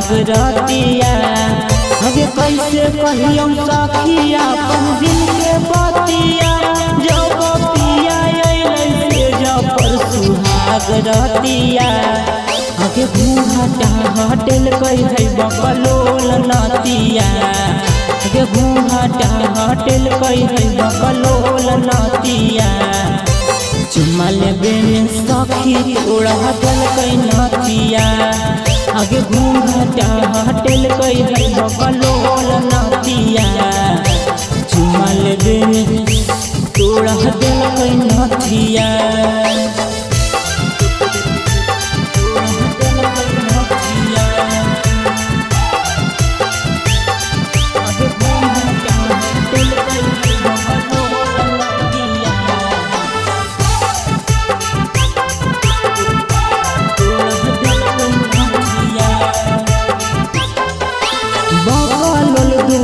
सुहाग रतिया हगे कैसे कहियो सखिया अपन दिल के बतिया जब पिया से जब सुहाग रतिया हगे घूंघटा हटेल कई है बकलोल नतिया हगे घूंघटा हटेल कई है बकलोल नतिया चुम्मा लेबे में सखी तोड़ा हटल कई नतिया आगे घूंघटा हटेल कई है बकलोल नतिया चुम्मा लेबे में तोड़ा हटल कई नतिया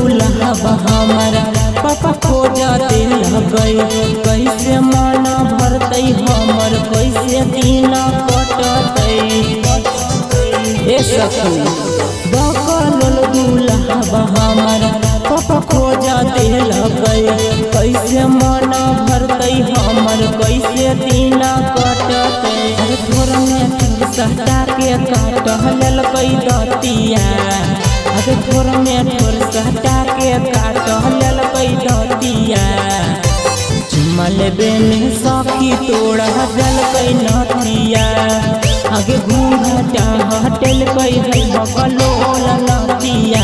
हमारा पापा खोजा दिल गई कैसे मन भरते हमर कैसे दिन कटते ए सखी बकलोल दूल्हा हमारा पापा खोजा दिल गई कैसे मन भरते हमर कैसे दिन कटते थोड़ा में सहटा के काटल कई दतिया अरे थोर में थोर सहटा के काटल कई दतिया चुम्मा लेबे में सखी तोड़ा जल कई नतिया आगे घूंघटा हटेल कई है बकलोल नतिया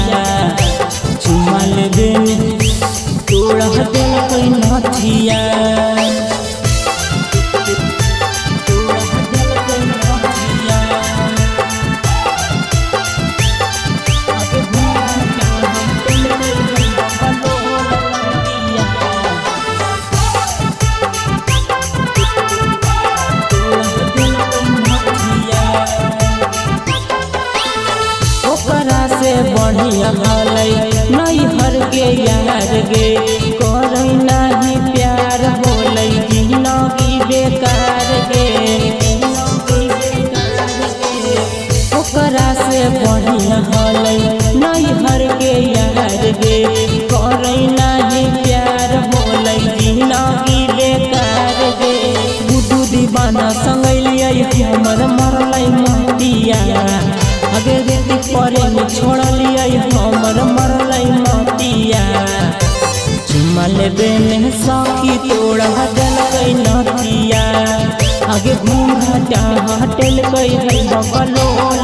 चुम्मा लेबे में तोड़ा जल कई नतिया बढ़िया हलै नहीं हर के यार गे करे नहीं प्यार होलै जिंदगी बेकार गे ओकरा से बढ़िया हलै नहीं हर के यार गे करे नहीं प्यार होलै जिंदगी बेकार गे गुड्डू दीवाना संगलिए हमर मरलै मतिया अगे रेती परे में छोड़ लिया हमर मरलै मतिया चुम्मा लेबे में सखी तोड़ा जल कई नतिया आगे घूंघटा हटेल कई है बकलोल